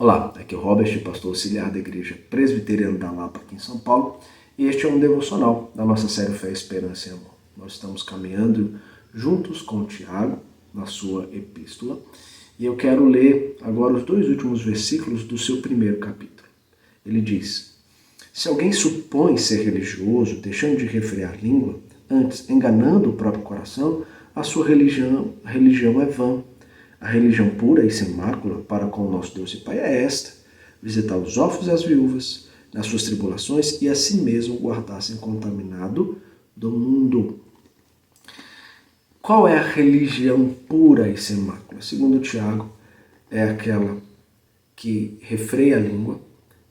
Olá, aqui é o Robert, pastor auxiliar da Igreja Presbiteriana da Lapa, aqui em São Paulo, e este é um devocional da nossa série Fé, Esperança e Amor. Nós estamos caminhando juntos com o Tiago, na sua epístola, e eu quero ler agora os dois últimos versículos do seu primeiro capítulo. Ele diz: se alguém supõe ser religioso, deixando de refrear a língua, antes enganando o próprio coração, a sua religião é vã. A religião pura e sem mácula para com o nosso Deus e Pai é esta: visitar os órfãos e as viúvas nas suas tribulações e a si mesmo guardar-se incontaminado do mundo. Qual é a religião pura e sem mácula? Segundo Tiago, é aquela que refreia a língua,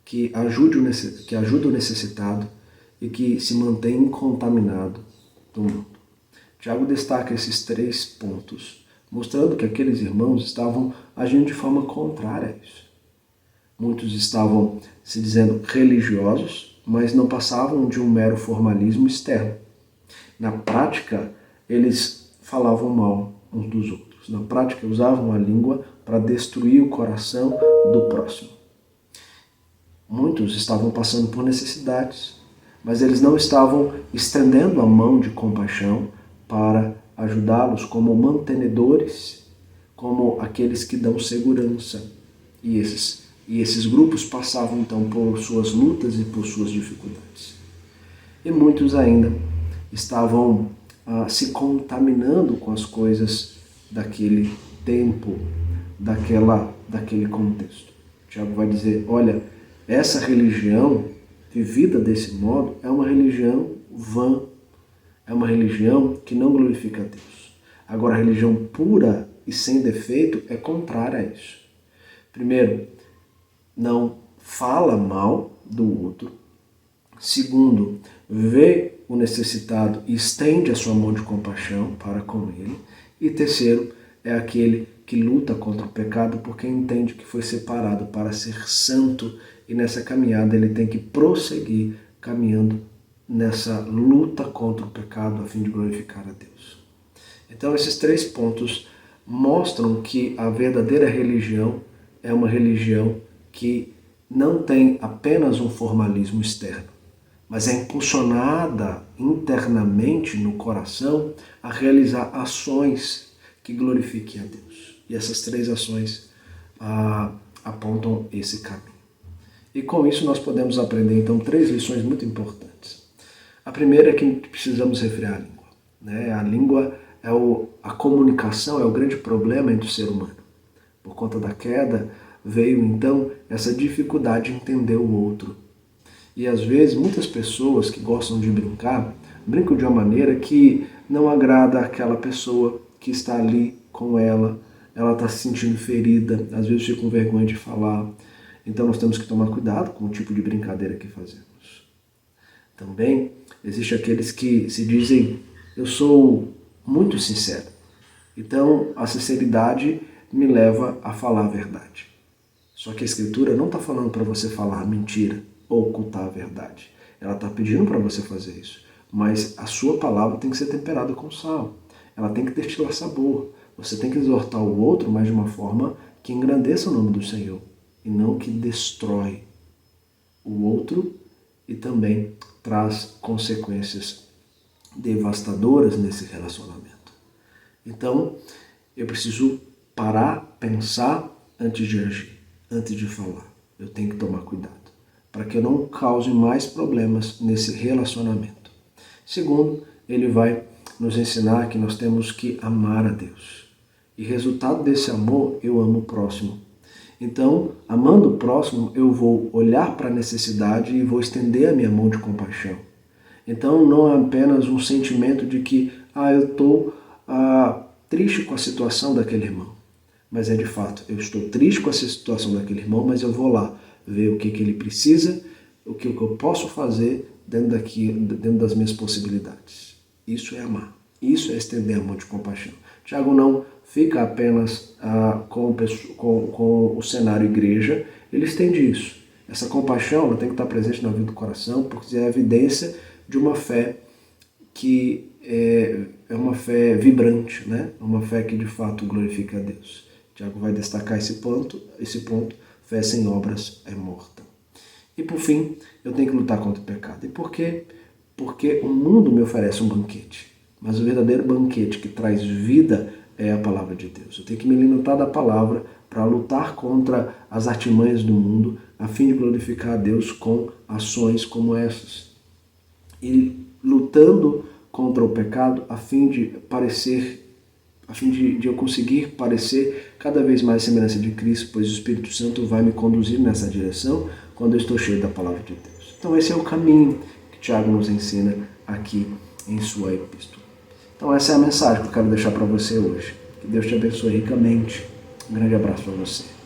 que ajuda o necessitado e que se mantém incontaminado do mundo. Tiago destaca esses 3 pontos, mostrando que aqueles irmãos estavam agindo de forma contrária a isso. Muitos estavam se dizendo religiosos, mas não passavam de um mero formalismo externo. Na prática, eles falavam mal uns dos outros. Na prática, usavam a língua para destruir o coração do próximo. Muitos estavam passando por necessidades, mas eles não estavam estendendo a mão de compaixão para ajudá-los como mantenedores, como aqueles que dão segurança. E esses grupos passavam então por suas lutas e por suas dificuldades. E muitos ainda estavam se contaminando com as coisas daquele tempo, daquele contexto. Tiago vai dizer, olha, essa religião vivida desse modo é uma religião vã, é uma religião que não glorifica a Deus. Agora, a religião pura e sem defeito é contrária a isso. Primeiro, não fala mal do outro. Segundo, vê o necessitado e estende a sua mão de compaixão para com ele. E terceiro, é aquele que luta contra o pecado porque entende que foi separado para ser santo e nessa caminhada ele tem que prosseguir caminhando nessa luta contra o pecado a fim de glorificar a Deus. Então esses 3 pontos mostram que a verdadeira religião é uma religião que não tem apenas um formalismo externo, mas é impulsionada internamente no coração a realizar ações que glorifiquem a Deus. E essas 3 ações apontam esse caminho. E com isso nós podemos aprender então 3 lições muito importantes. A primeira é que precisamos refrear a língua. Né? A língua a comunicação é o grande problema entre o ser humano. Por conta da queda veio então essa dificuldade de entender o outro. E às vezes muitas pessoas que gostam de brincar, brincam de uma maneira que não agrada aquela pessoa que está ali com ela está se sentindo ferida, às vezes fica com vergonha de falar. Então nós temos que tomar cuidado com o tipo de brincadeira que fazemos. Também existem aqueles que se dizem, eu sou muito sincero. Então a sinceridade me leva a falar a verdade. Só que a Escritura não está falando para você falar mentira ou ocultar a verdade. Ela está pedindo para você fazer isso. Mas a sua palavra tem que ser temperada com sal. Ela tem que destilar sabor. Você tem que exortar o outro, mas de uma forma que engrandeça o nome do Senhor. E não que destrói o outro e também traz consequências devastadoras nesse relacionamento. Então, eu preciso parar, pensar antes de agir, antes de falar. Eu tenho que tomar cuidado, para que eu não cause mais problemas nesse relacionamento. Segundo, ele vai nos ensinar que nós temos que amar a Deus. E resultado desse amor, eu amo o próximo. Então, amando o próximo, eu vou olhar para a necessidade e vou estender a minha mão de compaixão. Então, não é apenas um sentimento de que eu estou triste com a situação daquele irmão. Mas é de fato, eu estou triste com a situação daquele irmão, mas eu vou lá ver o que ele precisa, o que eu posso fazer dentro das minhas possibilidades. Isso é amar. Isso é estender a mão de compaixão. Tiago não fica apenas com o cenário igreja, ele estende isso. Essa compaixão ela tem que estar presente na vida do coração, porque é a evidência de uma fé que é uma fé vibrante, né? Uma fé que de fato glorifica a Deus. Tiago vai destacar esse ponto, Fé sem obras é morta. E por fim, eu tenho que lutar contra o pecado. E por quê? Porque o mundo me oferece um banquete. Mas o verdadeiro banquete que traz vida é a palavra de Deus. Eu tenho que me alimentar da palavra para lutar contra as artimanhas do mundo, a fim de glorificar a Deus com ações como essas. E lutando contra o pecado a fim de eu conseguir parecer cada vez mais semelhança de Cristo, pois o Espírito Santo vai me conduzir nessa direção quando eu estou cheio da palavra de Deus. Então esse é o caminho que Tiago nos ensina aqui em sua epístola. Então essa é a mensagem que eu quero deixar para você hoje. Que Deus te abençoe ricamente. Um grande abraço para você.